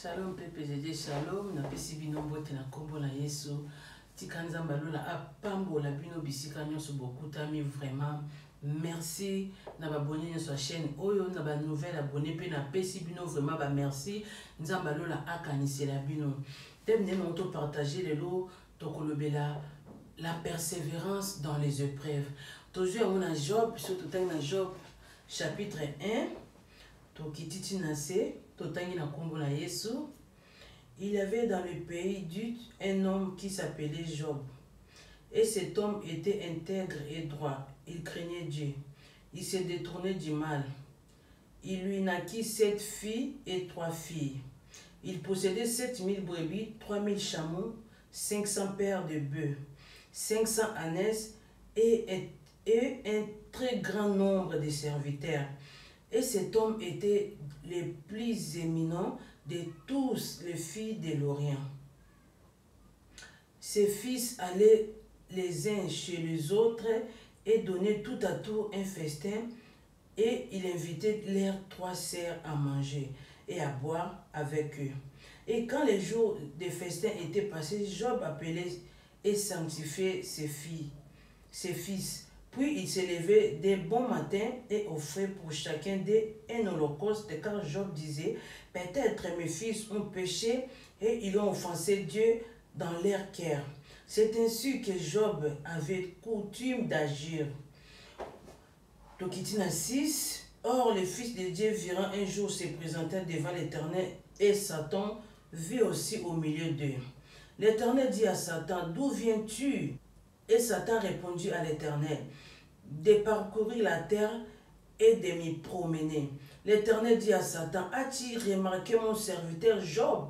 Shalom PPGD, shalom, na pesi bino mbote na kombo na Yesu. Tika nzamba lola apambola bino bisika nyonso bokutami vraiment. Merci na abonné sur la chaîne oyo na ba nouvelle abonné pe na pesi bino vraiment ba merci. Nzamba lola akanisela bino. Thème ne monto partager le lot tokolobela la persévérance dans les épreuves. Toujours on a Job, surtout dans Job chapitre 1. Tokititi nase totangi na kombo na Yesu. Il y avait dans le pays d'Ut un homme qui s'appelait Job. Et cet homme était intègre et droit. Il craignait Dieu. Il se détournait du mal. Il lui naquit 7 filles et 3 filles. Il possédait 7000 brebis, 3000 chameaux, 500 paires de bœufs, 500 ânesses et un très grand nombre de serviteurs. Et cet homme était le plus éminent de tous les filles de l'Orient. Ses fils allaient les uns chez les autres et donnaient tout à tout un festin, et il invitait leurs 3 sœurs à manger et à boire avec eux. Et quand les jours de festin étaient passés, Job appelait et sanctifiait ses fils. Puis il se levait dès bon matin et offrait pour chacun d'eux un holocauste, car Job disait, peut-être mes fils ont péché et ils ont offensé Dieu dans leur cœur. C'est ainsi que Job avait coutume d'agir. Tokitina 6. Or, les fils de Dieu virent un jour se présenter devant l'Éternel, et Satan vit aussi au milieu d'eux. L'Éternel dit à Satan, d'où viens-tu? Et Satan répondit à l'Éternel, de parcourir la terre et de m'y promener. L'Éternel dit à Satan, as-tu remarqué mon serviteur Job?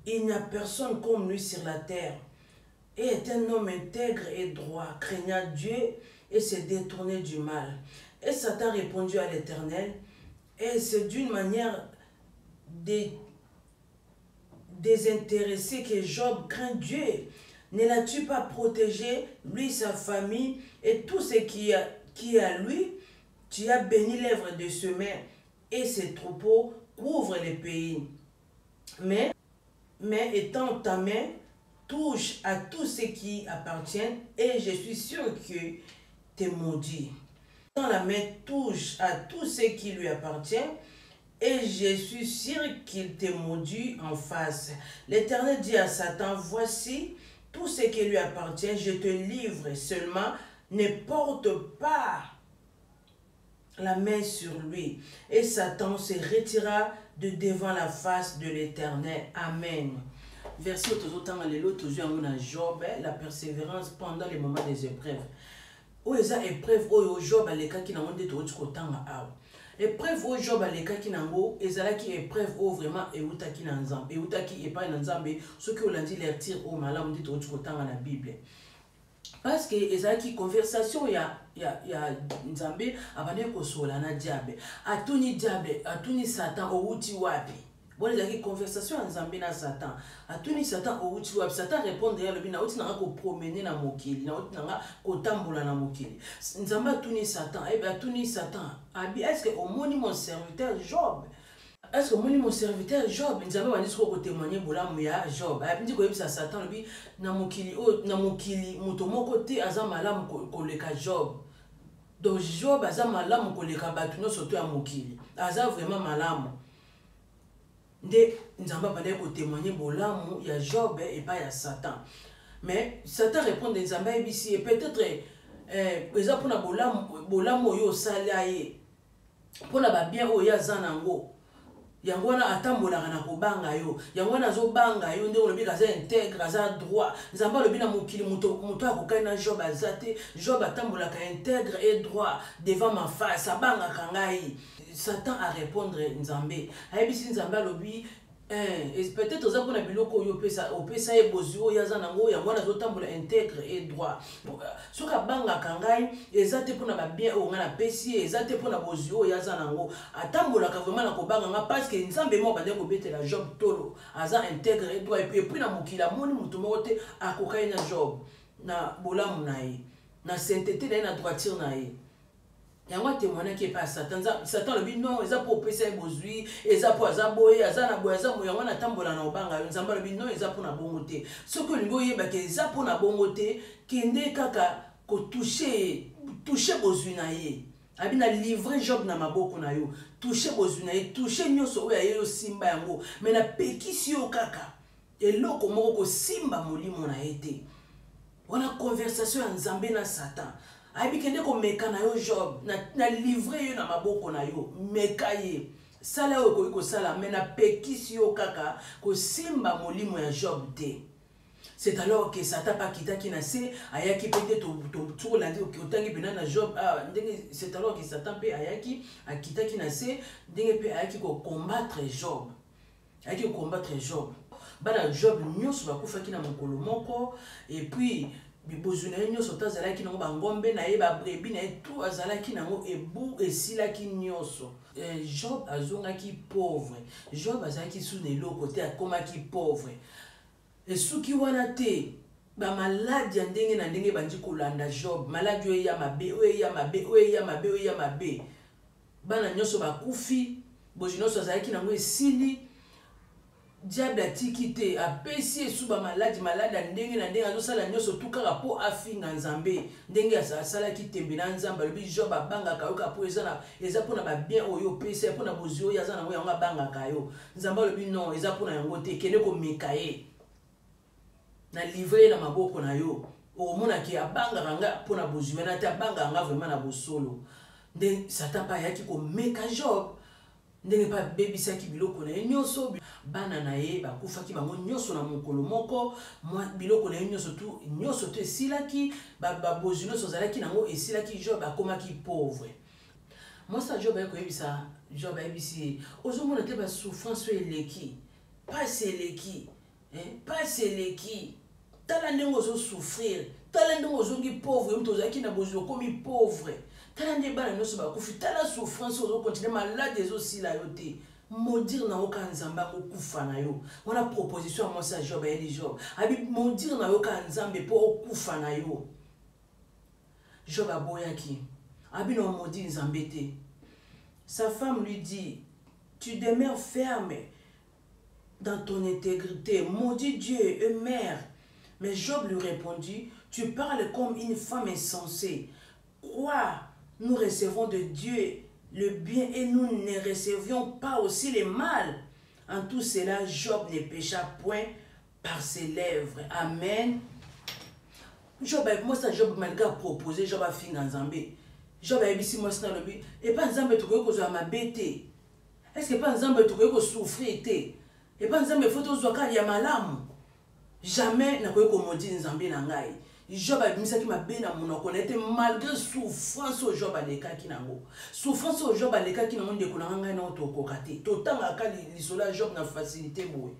Il n'y a personne comme lui sur la terre. Et est un homme intègre et droit, craignant Dieu et se détournait du mal. Et Satan répondit à l'Éternel, et c'est d'une manière désintéressée que Job craint Dieu. Ne l'as-tu pas protégé, lui, sa famille, et tout ce qui est à lui? Tu as béni l'œuvre de ses mains, et ses troupeaux couvrent le pays. Mais étant ta main, touche à tout ce qui appartient, et je suis sûr que t'es maudit. Quand la main touche à tout ce qui lui appartient, et je suis sûr qu'il t'est maudit en face. L'Éternel dit à Satan, voici tout ce qui lui appartient, je te livre, seulement ne porte pas la main sur lui. Et Satan se retira de devant la face de l'Éternel. Amen. Verset toujours à Job, la persévérance pendant les moments des épreuves. Où est la épreuve où Job a les cas qui n'ont pas de épreuve où Job a les cas qui n'ont pas de épreuve où vraiment eutaki na nzambe eutaki epai na nzambe ceux qui ont dit les tirs au malamu dit au dans la Bible. Parce que ezalaki conversation ya nzambe abane ko sola na diable atuni Satan outi wapi. Bon, il y a une conversation en na Satan. A tout ni Satan au outil web. Satan répond derrière le bina. Outi nanga ko promener na mokili. Na outi nanga ko tambola na mokili. Nzamba tout ni Satan. Eh bien tout ni Satan. Abi est-ce que au moni mon serviteur Job? Est-ce que au moni mon serviteur Job? Nzamba wani siko ko témoigner bolamu ya Job. Abi ndi ko yebisa Satan le bi na mokili muto moko te azama la ko leka Job. Donc Job azama la ko leka batu no soto ya mokili. Aza vraiment malamu. Nde nzamba bande ko témoigner bolamu ya Job et pas ya Satan. Mais Satan répond de nzamba ebisi et peut-être exemple na bolamu yo salaye pona ba bien o ya zanango yango na atambola na kobanga yo yango na zo banga yo nde olobi kaza intègre kaza droit nzamba lobi na mokili muto akokai na Job azate Job atambola ka intègre et droit devant ma face abanga kangai. Satan a répondre nzambe ayebisi nzambe lobi peut-être oza pona biloko yo pesa opesa e bozio ya zanango yango na zotambola intègre et droit soka banga kangai ezate pona ba bien o ngana pesi ezate pona bozio ya zanango atambola ka vraiment na kobanga nga parce que nzambe mo bande ko betela Job tolo aza intègre et droit et puis na mokila moni mutu moko te akokai na Job na bolamu na ye na sainteté na ye na droiture na ye. yango témoigner qui pas Satan le dit non eza pour pesa bozui eza pour azaboye azana boye azamu yango na tambola na obanga nzamba le dit non eza pour na bongote ce que lingo yeba ke eza pour na bongote kende kaka ko toucher bozui na ye abina livrer Job na maboko na yo toucher bozui na ye toucher nyoso oya yo simba yango mais na pekisi yo kaka eloko moko ko simba molimo na ete wana conversation ya nzambe na Satan aibi kende ko meka na yo Job na livrer yo na maboko na yo meka ye sala yo ko sala mais na pekisi yo kaka ko simba molimo ya Job te. C'est alors que Satan pas quitté qui n'a se ayaki peut-être tout lundi autant que pendant Job c'est alors que Satan peut ayaki a quitté qui n'a se dingue peut ayaki ko combattre Job ayaki ko combattre Job bana Job nyonso ba kufa ki na mokolo moko et puis bibozuna nyonso tazalaki na bangombe na ye ba brebi na tout azalaki nango ebu esilaki nyonso. Job azongaki pauvre, Job azalaki sous le côté akomaki pauvre. Et ceux qui wana te ba maladie ndenge na ndenge bandi kolanda Job maladie oya mabe oya mabe oya mabe oya mabe bana nyonso bakufi bozinoso azalaki nango esili diable atiki te apesi esu ba maladie ndenge na ndenge azosala nyonso tukaka po afinga nzambe ndenge asalaki tembe na nzamba lobi Job abangaka yo ka po eza pona ba bien oyo pesa pona bozi oyo aza nango yango abangaka yo nzamba lobi non eza pona yango te kende ko mekaye na livrer na maboko na yo o mona ki abanga nga pona bozume na ta banga nga vraiment na bosolo nde Satan pa yaki ko meka Job ndenge pa bebisa ki biloko na nyonso bana na ye ba kufaki bango nyonso na mokolo moko mwa biloko na nyonso tu esilaki ba bozume so zalaki nango esilaki Job akomaki pauvre. Moi ça Job ayeko yebisa Job ayebisi ozomona te ba souffrance eleki pas eleki pas eleki tala ndenge ozo souffrir tala ndenge ozongi pauvre mto ozaki na bozo komi pauvre tala ndenge bana nyonso bakufi tala souffrance ozo continuer malade ezosila yo te modire na oka nzambe akufa na yo wana proposition ya mwasi ya Job ayeli Job abi modire na yo ka nzambe po okufa na yo. Job aboyaki abi no modi nzambe te. Sa femme lui dit tu demeures ferme dans ton intégrité, maudit Dieu et mère. Mais Job lui répondit, tu parles comme une femme insensée. Quoi, nous recevons de Dieu le bien et nous ne recevions pas aussi le mal. En tout cela, Job ne pécha point par ses lèvres. Amen. Job, moi ça Job malgré proposé, Job a fini dans Zambé. Job a dit moi c'est dans le but. Et pas Zambé tu connais que je m'abêté. Est-ce que pas Zambé tu connais que souffrir té? Et pas Zambé faut tous voir ya malamu. Jamais na koyo komodi Nzambe na ngai. Job a misaki mabe na monoko na été malgré souffrance au Job aleka ki nango. Souffrance au Job aleka ki nango ndeko na ngai na otoko kate. Totanga ka lisola Job na facilité boye.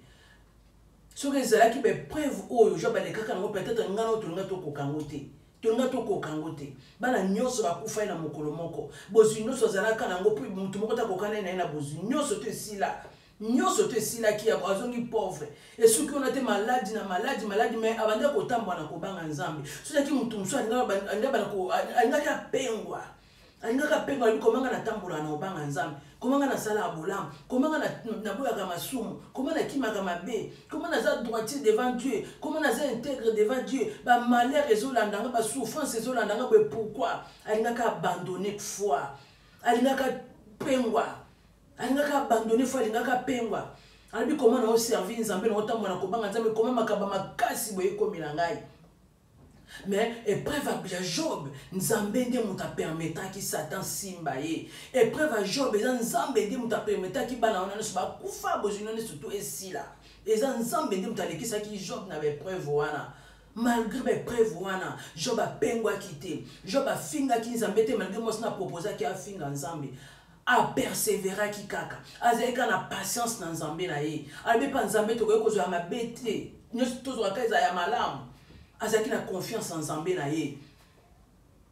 So que zala ki be preuve o Job aleka ka nango peut-être ngana otonga toko kangote. Tonga toko kangote. Bana nyonso ba kufa na mokolo moko. Bozu nyonso zala ka nango puis mutu moko ta kokana na bozu nyonso te sila. Nyonso te sila ki ya bazongi pauvre et ceux qui ont été malades na malade mais abanda ko tambwa na kobanga nzambe so ki mutu mso anga bana ko anga ka pengwa komanga na tambola na obanga nzambe komanga na sala abolam komanga na boya ka masumu komanga na kima ka mabe komanga na za droitier devant Dieu komanga na za intègre devant Dieu ba malheur ezolanda ba souffrance ezolanda ba pourquoi anga ka abandonner foi anga ka pengwa alingaka abandonné fois alingaka pengwa alabi comment na servir Nzambe na otambo na kobanga Nzambe comment makaba makasi boye komila ngai mais épreuve à Job Nzambe nde muta permettra ki Satan simba ye épreuve à Job eza Nzambe nde muta permettra ki bana wana so ba kufa bozino ne surtout esila eza Nzambe nde muta lekisa ki Job na épreuve wana. Malgré mes preuves wana Job a pengwa kité Job a finga ki Nzambe te malgré moi na proposa ki a finga Nzambe a persévérer ki kaka azeka na patience na Nzambe na ye albe pa Nzambe to ko zo ma bete nyoso to zo kaza ya malamu azaki na confiance en Nzambe na ye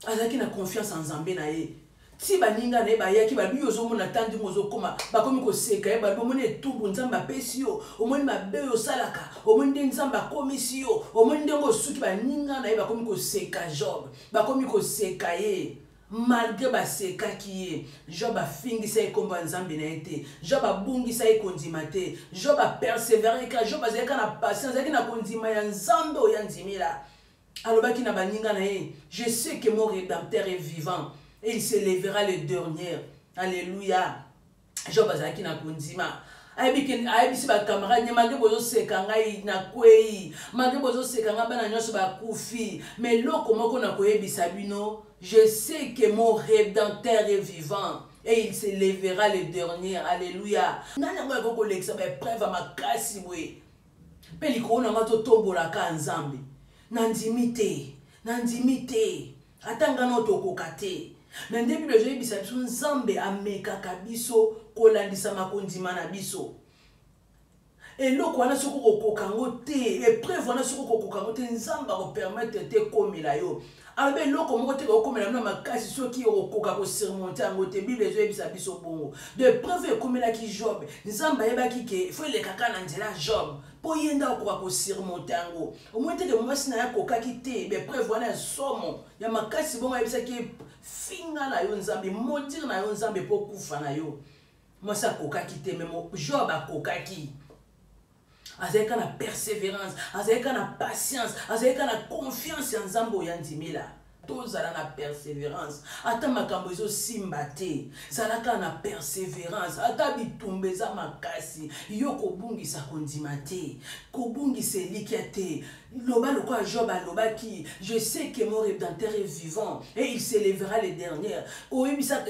azaki na confiance en Nzambe na ye ti baninga na ye ba yaki ba biyo zo mona tandi mozo koma ba komi ko seka ye ba bomone etumbu Nzambe apesi yo omoni mabe yo salaka omoni nde Nzambe akomisi yo omoni nde ngo suki baninga na ye ba komi ko seka Job ba komi ko seka ye malgré baseka qui Job a fingi sa ekomba nzambe na ete, Job a bungi sa ekondima te, Job a persévéré car Job a zeka na patience, zeka na kondima ya nzambe o ya ndimila. Alobaki na baninga na ye, je sais que mon rédempteur est vivant et il se lèvera le dernier. Alléluia. Job a zeki na kondima. Ayebi ba camarade malgré bozo seka ngai na kwei, malgré bozo seka nga bana nyoso ba kufi, mais loko moko na koyebisa bino, je sais que mon rédempteur est vivant et il se lèvera le dernier. Alléluia. Nana ngo ko kolekisa ba preuve makasi bwe. Pe likona mato tombola ka nzambe. Nandimite, nandimite. Atanga no tokokate. Mais nde Bible je bisa biso nzambe ameka kabiso kolandisa makondima na biso. Eloko wana soko kokokango te, épreuve wana soko kokokango te, nzamba ko permettre te komela yo. Alors eloko moko te ko komela na makasi soki okoka ko surmonter ngo te. Bible zo ebisa biso bongo. De preuve komela ki Job, nzamba yebaki ke faut le kaka na nzela Job. Po yenda okoka ko surmonter ngo. Au moins te ke mwasi na ya kokaki te, be preuve wana somo. Ya makasi bongo yebisa ki finga na yo nzambe, motir na yo nzambe po kufa na yo. Mwasi akokaki te, mais Job akokaki. Azeka na persévérance, azeka na patience, azeka na confiance en Nzambe yandimila. Tozala na persévérance. Ata makambo ezo simba te. Zalaka na persévérance. Ata bitumbeza makasi. Yo kobungisa kondima te. Kobungisa likia te. Loba lokwa Job aloba ki, je sais que mon rédempteur est vivant et il se lèvera le dernier. O yebisa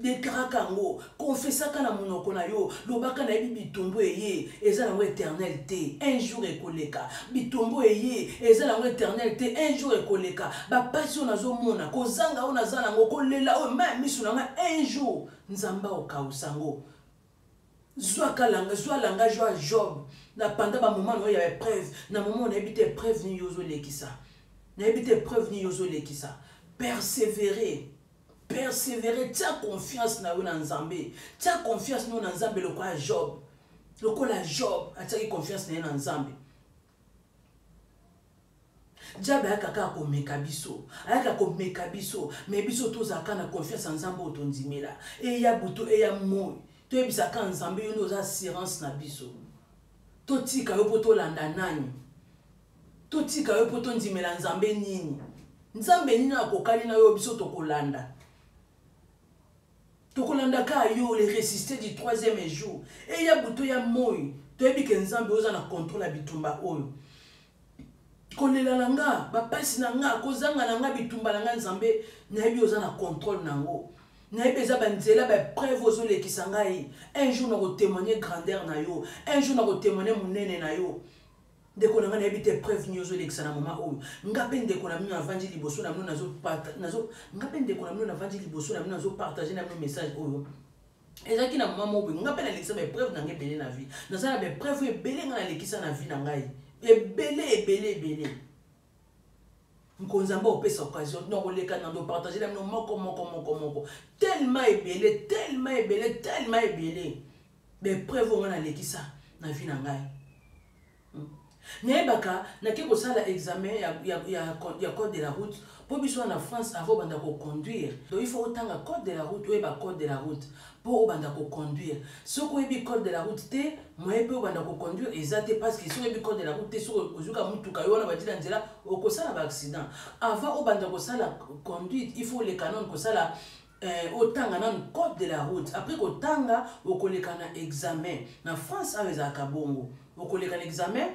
dekarakango, confessaka na monoko na yo, lobaka na yebi bitumbu eye, eza na éternel te, un jour ekoleka. Bitumbu eye, eza na éternel te, un jour ekoleka. Ba passion nazo mona, kozanga o nazana ngo kolela o ma misu na un jour nzamba okausango. Zwa langa joa Job. Na pendant ba moment où il y avait preuve, na moment on habité preuve ni yozo lekisa. Na habité preuve ni yozo lekisa. Persévérer. Persévérer, tu as confiance na Nzambe. Tu as confiance na Nzambe le quoi Job. Le quoi la Job, tu as confiance na Nzambe. Diable a kaka ko mekabiso, ayaka ko mekabiso, mais biso to zaka na confiance en Nzambe otondimela. Et ya buto et ya moi. To ebisaka Nzambe yo nos assurance na biso. Totika yo poto landa nani. Totika yo poto ndimela Nzambe nini. Nzambe nini akokali na yo biso tokolanda. Tokolanda ka yo le résister du troisième jour. Et ya buto ya moi. To ebi ke Nzambe oza na contrôle la bitumba oyo. Kolela langa, ba pasi na nga, kozanga na nga bitumba na nga Nzambe, na ebi oza na contrôle nango. Na ebi eza banzela ba preuve ozo lekisa ngai. Un jour na ko témoigner grandeur na yo, un jour na ko témoigner munene na yo. Ndeko na nga na ebi te preuve ni ozo lekisa na mama oyo. Ngape ndeko na mino avandi liboso na mino nazo ngape ndeko na mino na avandi liboso na mino nazo partager na mino message oyo. Ezaki na mama oyo, ngape na lekisa ba preuve na ngai belé na vie. Nazala ba preuve ebele nga na lekisa na vie na ngai. Ebele. Nkonzamba opesa occasion na koleka na ndo partager na mino moko. Tellement ebele. Be preuve nga na lekisa na vie na ngai. Nyebaka na ke kosala examen ya code de la route pour biso na France avant banda ko conduire. Donc il faut autant code de la route ou ba code de la route pour banda ko conduire. Soko ebi code de la route te, moi pe banda ko conduire exacte parce que soko ebi code de la route te soko ozuka mutuka yo na badila nzela okosala ba accident. Avant banda ko sala conduite, il faut les canons ko sala autant nan code de la route. Après ko tanga okoleka na examen. Na France avec Kabongo, okoleka na examen.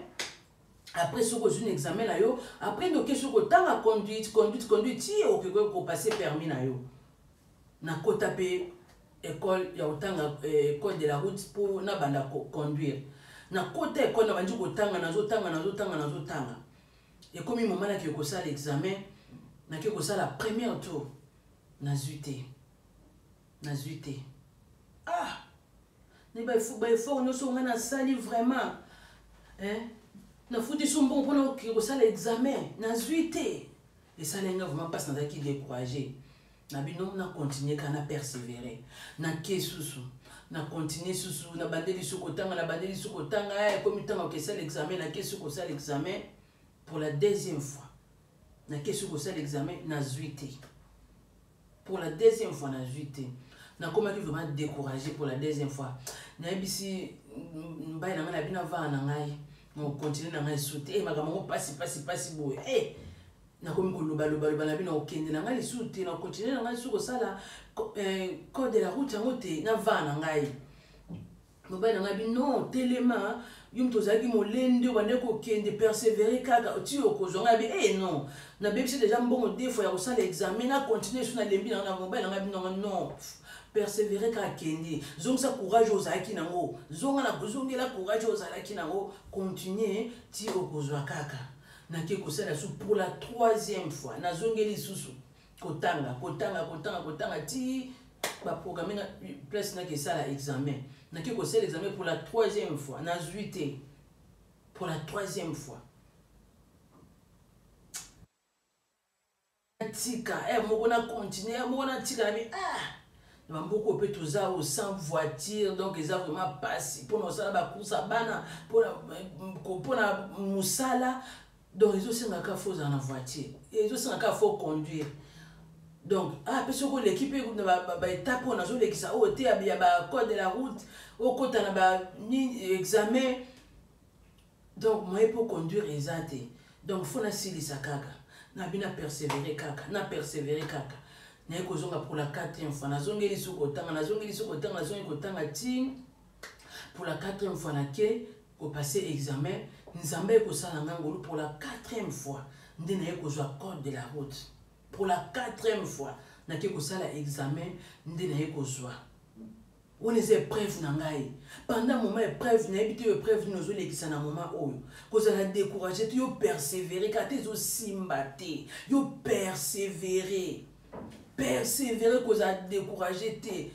Après ce que j'ai un examen là yo, après nous que ce que tant conduite, ti o que ko passer permis na yo. Na ko taper école ya otanga code de la route pour na banda conduire. Na côté école na banji ko tanga tanga. Et comme il moment là que ko ça l'examen, na que ko ça la première tour na zuité. Ah! Ne ba faut nous so na sali vraiment. Hein? Na foutu son bon pour nous ça l'examen na zuité et ça lenga vraiment pas dans qui décourager na binom na continuer kana persévérer na kesusu na continuer susu na bandeli sukotanga comme tant que ça l'examen na kesu ko ça l'examen pour la deuxième fois na kesu ko ça l'examen na zuité pour la deuxième fois na juité na comment tu vraiment découragé pour la deuxième fois na bisi mbaye na bina va na ngai on continue na ngai sauter makambo passe boy na komi ko loba na bina okende na ngai sauter na continue na ngai suko sala code de la route yango te na va na ngai mbaye na ngai bi non tellement yum tozaki molende bande ko kende persévérer kaka ti okozonga bi non na bebisi déjà mbongo deux fois ya kosala examen na continuer sur na lembi na mobile na ngai non persévérer ka kende zonga courage ozaki nango zonga na kuzongela courage ozalaki nango continuer ti okozwa kaka na ke kosala su pour la troisième fois na zongeli susu kotanga ti ba programmer na place na ke sala examen na ke kosala examen pour la troisième fois na zuité pour la troisième fois tika moko na continuer moko na tika mais na beaucoup peut tout ça sans voiture donc ils ont vraiment passé pour nous ça ba course bana pour na musala donc ils ont c'est nga faut en voiture ils ont c'est nga faut conduire donc parce que l'équipe ba étape on a zo lekisa o te ya ba code de la route au côté na ba ni examen donc moi pour conduire exact donc faut na silisa kaka na bina persévérer kaka na ekozonga pour la quatrième fois nazongeli sokotanga ti pour la quatrième fois na ke ko passer examen nzambe ekosala ngangolo pour la quatrième fois nde na ekozwa code de la route pour la quatrième fois na ke kosala examen nde na ekozwa on les épreuves na ngai pendant moment épreuve na ebité épreuve nous olekisa na moment oyo kozala décourager yo persévérer kate zo simbate yo persévérer kozala décourager te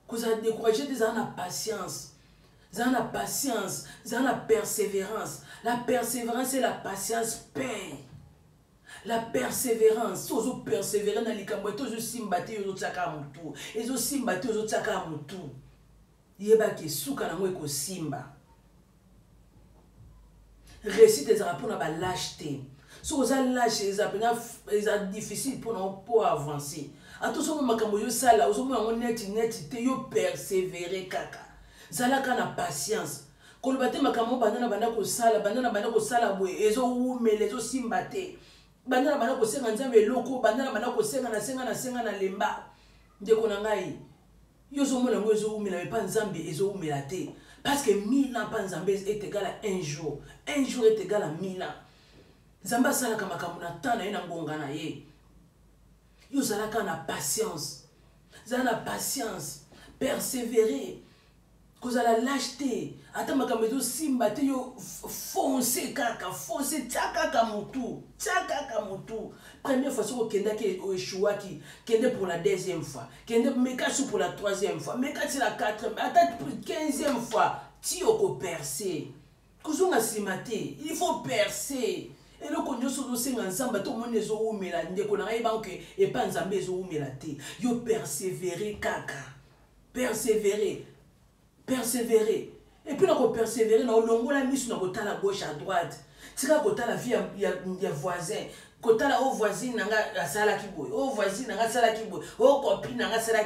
kozala décourager te za na patience za na persévérance. La persévérance et la patience paye. La persévérance, ozo persévérer na likambo tozo simbate yo tsaka mutu ezo simbate yo tsaka mutu yeba ke suka na ngwe ko simba réussite ezaka pona ba lâcheté so oza lâche eza difficile pour avancer atoso makambo yo sala ozo mona net te yo persévérer kaka zalaka na patience koloba te makambo bandana banda ko sala boye ezo umele ezo simbate bandana bana ko senga nzambe eloko bandana bana ko senga na lemba ndeko na ngai yozo mona ngo ezo umela mais pas nzambe ezo umela te parce que 1000 ans pas nzambe est égal à un jour est égal à 1000 ans nzamba sala kama kamuna tana ina ngonga na ye yo zalaka na patience persévérer cause à la lâcheté ata makambo ezo simba te yo foncer tsaka mutu première fois soko kenda ke échoua ki kende pour la deuxième fois kende meka pour la troisième fois meka ti la quatrième ata 15e fois ti oko percer kuzunga simate il faut percer et le konyo so senga nzamba to mone zo umela ndeko na ngai banke e pa nzambe zo umela te yo persévérer kaka persévérer et puis on persévérer na longola misu na kotala gauche à droite tika kotala vie ya voisin kotala o voisine nanga asala kiboy o voisine nanga sala kiboy o copine nanga sala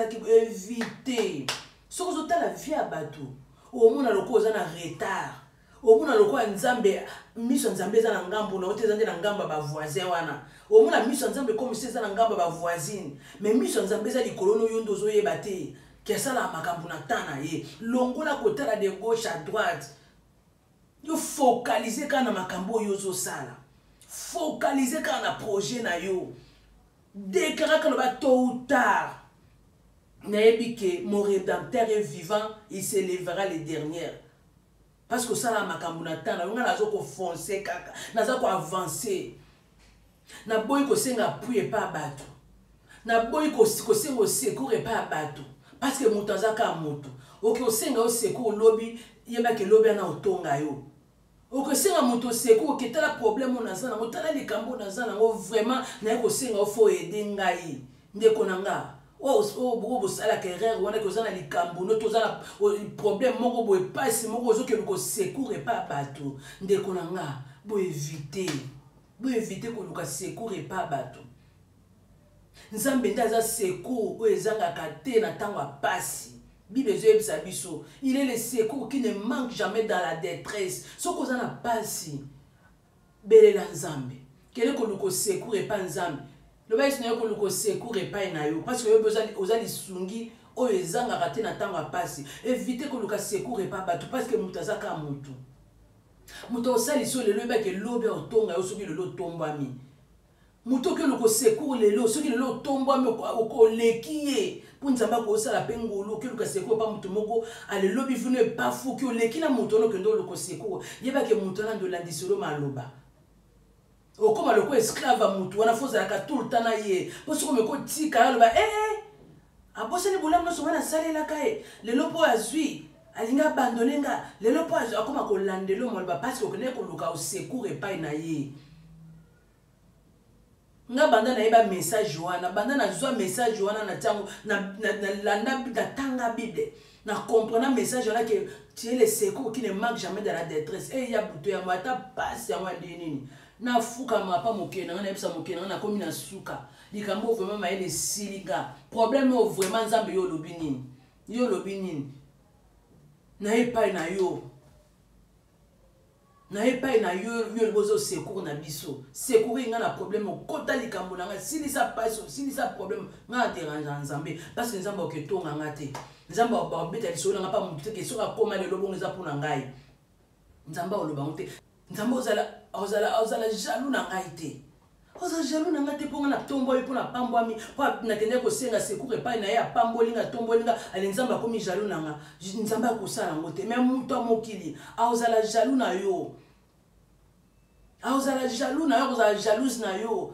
kiboy éviter so kotala vie ya bato o mona loko za na retard o mona loko nzambe misu nzambe za na ngambo na oteza na ngamba ba voisin wana o mona misu nzambe comme c'est za na ngamba ba voisine mais misu nzambe za likolono yo ndozo yeba te kesala makambo na tana ye longola kotala de gauche à droite yo focaliser kana makambo yo zo sala focaliser kana projet na yo déclarer que ba tôt ou tard naebike mon rédempteur est vivant il s'élèvera les dernières parce que sala makambo na tana nga nazo ko foncer kaka nazo ko avancer na boy ko senga puye pa bato na boy ko senga secours pa bato parce que mutazaka moto oke osenga o secours lobby yeba ke lobby na otonga yo oke senga moto secours ke tala problème na zana motala likambo na zana ngo vraiment na ko senga o fo aider ngai ndeko nanga bo sala ke erreur wana ko zana likambo no to zana problème moko bo passe moko zo ke ko secours et pas bato ndeko nanga bo éviter ko luka secours et pas bato nzambe nde aza secours oyo ezangaka te na ntango ya pasi. Bible ezoyebisa biso, il est le secours qui ne manque jamais dans la détresse. Soki oza na pasi belela nzambe, kele koluka secours epai nzambe. Loba esi na yo koluka secours epai na yo, parce que yo oza lisungi oyo ezangaka te na ntango ya pasi. Évite koluka secours epai bato, parce que moto aza kaka motu. Moto osalisi oyo lelo oyebaki elobi otonga yo soki lelo otombwami. Moto oki oluka secours lelo soki lelo otombwami okoleki ye. Pour nzamba ko sala pengolo ke luka secours pa mutu moko alelobi vunu pa fu ki oleki na mutu no kendo loko secours yeba ke mutu na ndo landisolo maloba okoma loko esclave mutu wana foza ka tout le temps na ye poso ko meko tika aloba abosa ni bolamu no so wana salela kae lelo po azwi alinga abandonenga lelo po azwi akoma ko landelo maloba parce que okene ko luka o secours epai na ye. Nga banda na yeba message wana banda na zwa message wana na tango na tanga bible na comprendre message wana que tu es le secours qui ne manque jamais de la détresse et ya buto ya mata passe ya mwande nini na fuka mapa mokena na yebisa mokena na komi na suka likambo vraiment ma ele siliga problème o vraiment nzambe yo lobi nini na epai na yo na epai na yo bozo secours na biso secours inga na problème okota likambo na nga sili sa passe sili sa problème nga dérange nzambe parce que nzambe oketonga nga te nzambe ba beta liso na nga pa mutu ke soka koma le lobo ngeza pona ngai nzambe oloba ngote nzambe ozala jaloux na ngai te oza jaloux na nga te ponga na tombo yo pona pambwami pa na kende ko senga secours epai na ya pambolinga tombolinga ale nzambe akomi jaloux na nga nzambe akosala ngote mais mutu amokili ozala jaloux na yo ozala jaloux na yo ozala jalouse na yo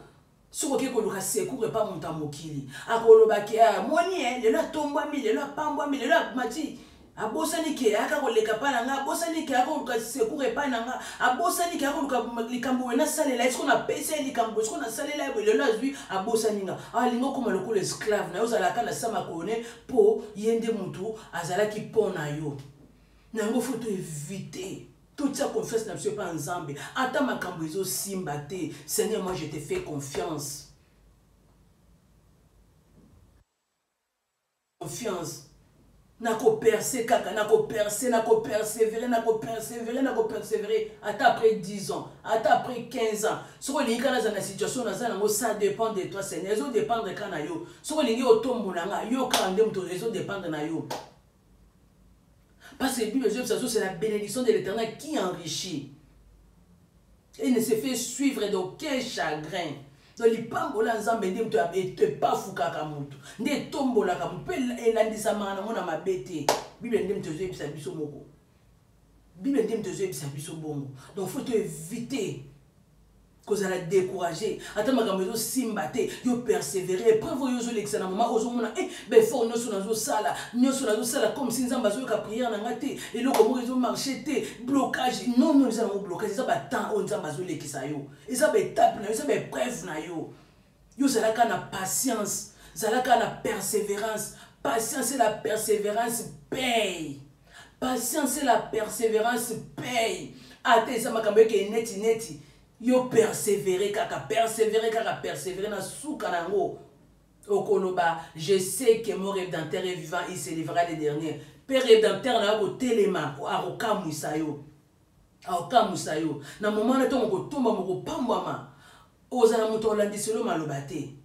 soko ke koluka secours epa mutu amokili akoloba ke moni lelo atombwami lelo apambwami lelo mati abosani ke aka koleka pa na nga abosani ke aka koluka secours epai na nga abosani ke aka koluka likambo wena salela esko na pesa likambo esko na salela lelo azwi abosani nga alingo koma lokola esclave na yo ozalaka na sama kone po yende mutu azalaki po na yo nango foto éviter toute sa confiance n'a pas ensemble. Attends ma cambrizo simbate. Seigneur, moi je te fais confiance. Confiance. Nako percer kaka, nako persévérer. Attends après 10 ans, attends après 15 ans. Si vous avez une situation, ça dépend de toi, Seigneur. Ça dépend de quand yo. Si vous avez une yo quand ça dépend de yo. Parce que la Bible, c'est la bénédiction de l'Éternel qui enrichit. Et il ne se fait suivre d'aucun chagrin. Donc, il pambola nzambe ndem to abete pas fukaka mutu. Nde tombola ka mutu pe landisa mana mona mabete. Bible ndem to zebisa biso moko. Bible ndem to zebisa biso bongo. Donc faut éviter cause la décourager attends makambo zo simbate yo persévérer preuve yo zo lekisa na moment ozo mona ben fort nyoso nazo sala comme si nzamba zo ka prière na ngate et loko mo zo marcher te blocage non ça na blocage ça ba temps on nzamba zo lekisa yo et ça ba étape na yo ça ba preuve na yo yo zalaka na patience zalaka na persévérance patience et la persévérance paye patience et la persévérance paye ate ça makambo ke neti yo persévérer kaka na souka nango okoloba je sais que mon rédempteur est vivant il se livrera les derniers père rédempteur na ko telema akokamwisa yo na moment na to moko tomba moko pambwama ozana muto olandiselo maloba te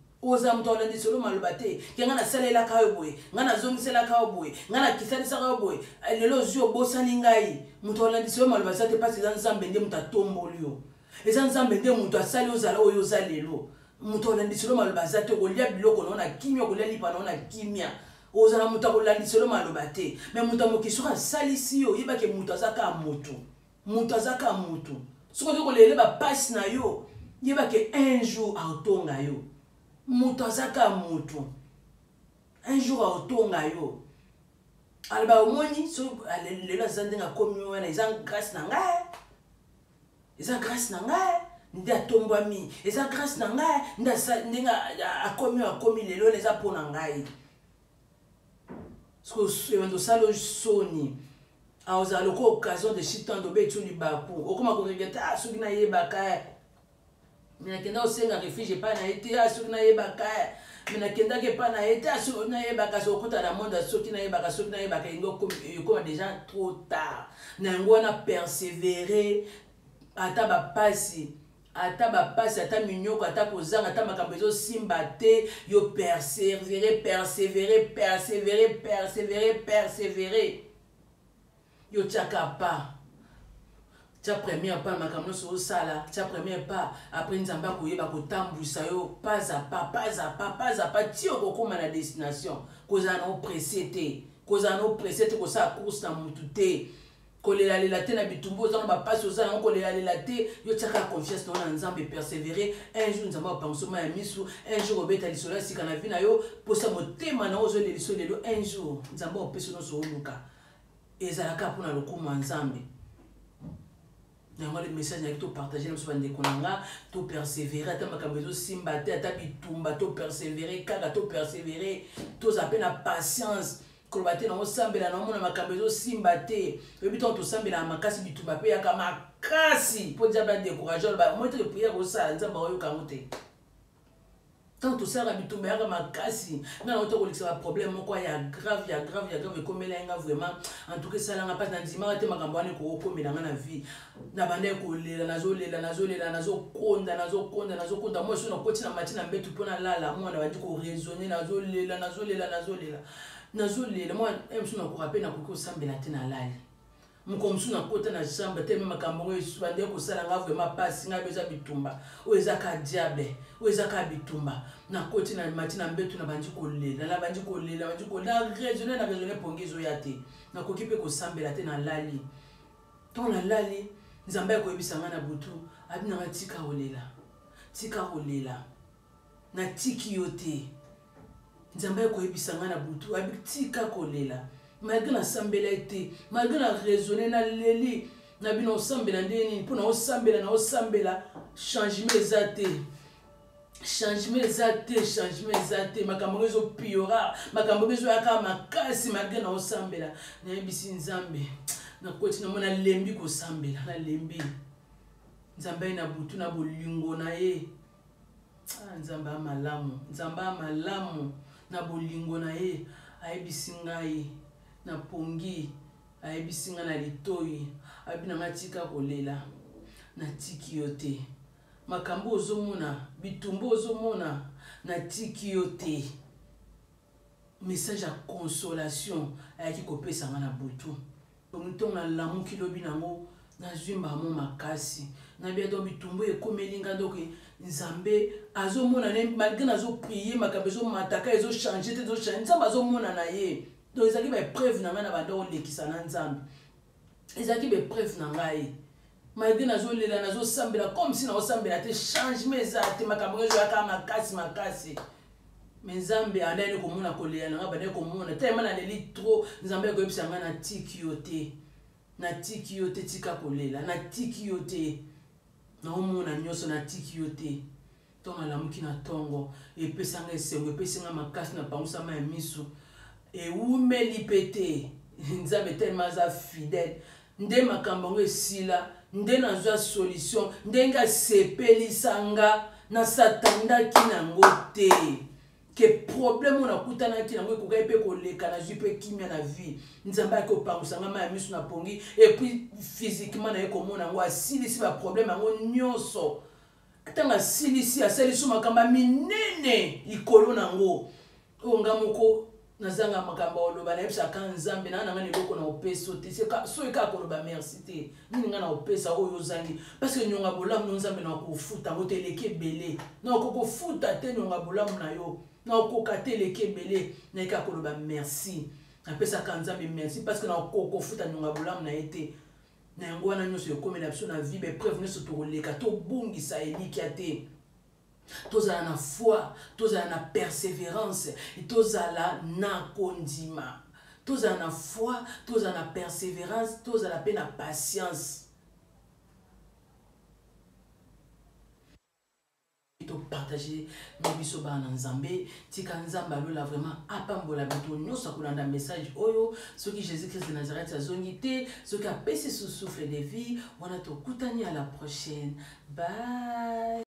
kenga na salela ka yo boye nga na zongisela ka yo boye nga na kisalisa ka yo boye lelo zio bosani ngai muto olandiselo maloba te parce que nzambe nde muta tomboli yo eza nzambe nde mutu asali ozala oyo oza lelo mutu olandiselo maloba za te kolia biloko na ona kimia kolia lipa na ona kimia ozala mutu akolandiselo maloba te me mutu amokisi soki asalisi yo yebake mutu azaka mutu soki oki kolele bapasi na yo yebake un jour aotonga yo mutu azaka mutu un jour aotonga yo aloba omoni lelo aza ndenge akomi wana eza grâce na ngai eza grâce na ngai nde atombwami eza grâce na ngai ndenge akomi lelo eza mpo na ngai soki osala soni ozala loko occasion de chitando obetu libaku okoma koregrete soki nayebaka nakenda osenga refuge epai na ye te soki nayebaka mais nakendaki epa na ye te soki nayebaka soki okota na monde soki nayebaka yango ekoma déjà trop tard na yango wana persévérer ata bapasi ata minyoko ata kozanga ata makambo ezosimba te yo persévérer yo tiaka pas tia premier pas makambo nyonso osala tia premier pas après nzambe akoyeba kotambwisa yo pas à pas ti okokóma na destination kozala na opresse te kosala course na mutu te kolelalela te na bitumbu oza na bapasi oza nango kolelalela te yo tiaka confiance na nzambe persévérer un jour nzambe apangisoma ya misu un jour obeta lisolo ya sika na vi na yo mposa motema na ozoleliso lelo un jour nzambe opesi nyonso oluka ezalaka mpona lokumu ya nzambe yango le message na to partager na biso bandeko na nga to persévérer ata makambo ezosimba te ata bitumba to persévérer kaka to persévérer toza mpe na patience koloba te na osambela na omona makambo ezosimba te oyebi ntango tosambela na makasi bitumba mpe yaka makasi mpo diable adécourage oloba moi te priere kosala nzambe aoyoka yango te ntango tosalaka bitumba yaka makasi nga na ota kolekisa baproblème moko ya grave ekomela yenga vraiment en tout cas esalanga mpasi na ndimaka te makambo wana ekokomela nga na vie na banda ekolela nazokonda moi so nakoti na mati na mbetu mpo nalala mwana bandi koraisonne nazolela moi mosu nakoka mpe nakoki kosambela te nalali moko mosu nakota na chambre te me makambo ngo bande kosala nga vraiment pasi nga beza bitumba oyo ezaka diable oyo ezaka bitumba nakoti na mati na mbetu na bandi kolela raisonne pongi ezoya te nakoki mpe kosambela te nalali ntango nalali nzambe akoyebisa nga na butu abi nanga tika kolela natiki yo te nzambe akoyebisa nga na butu abi tika kolela malgré na sambela ete malgré na raisonner na leli na bino osambela ndeni mpona osambela changement eza te makambo ezopiora makambo ezoyaka makasi malgré na osambela nayebisi nzambe nakoti namona lembi kosambela nalembi nzambe na butu na bolingo na ye nzambe amalamu na bolingo na ye ayebisi ngai na pongi ayebisi nga na litoi abi nanga tika kolela natiki yo te makambo ozomona bitumbu ozomona natiki yo te message ya consolation ayaki kopesa nga na butu ntongo nalamuki lobi nango nazwimba mo makasi nabia to bitumbu ekomeli nga ndoki nzambe azomona malgré nazoprie makambo ezomataka ezochange te nzambe azomona na ye donc ezalaki baepreuve na ngai na banda olekisa na nzambe ezalaki baepreuve na ngai malgré nazolela nazosambela comme si naosambela te changement eza te makambo ezoyaka makasi me nzambe andani komona kolela na ngai bandai komona telema naleli trop nzambe akoyebisa ngai natiki yo te tika kolela natiki yo te naomona nyonso natiki yo te ntongo alamuki na ntongo epesanga esengo epesinga makasi na pangusama ya misu eumeli mpe te nzambe telema aza fidèle nde makambo yango esila nde nazwa solution ndenge asepelisanga nasatandaki nango te ke problème oyo nakutanaki nango ekokai mpe koleka nazwi mpe kimia na vie nzambe ayaki opangusanga ma ya misu na pongi epuis physiquement naye komona yango asilisi baproblème yango nyonso ntango asilisi asaliso makambo minene likolo nango oyo nga moko nazanga makambo oloba nayebisaka nzambe na nanga eloko na opesa te soki kaka koloba merci te nini nga na opesa oyo ozangi parce que nyonga bolamu no nzambe na kofuta yango te eleki ebele na okokofuta te nyonga bolamu na yo na okoka te eleki ebele naye kaka koloba merci napesaka nzambe merci parce que na okokofuta nyonga bolamu na ye te na yango wana nyonso ekomela biso na vie baepreuve nyonso tokoleka tobungisa elikya te tozala na foi tozala na persévérance tozala na kondima tozala na foi tozala na persévérance tozala mpe na patience topartage na biso bana na nzambe tika nzambe alola vraiment apambola bito nyonso akolanda message oyo soki Jésus Christ de Nazareth azongi te soki apesi sous souffle de vie wana tokutani à la prochaine bye.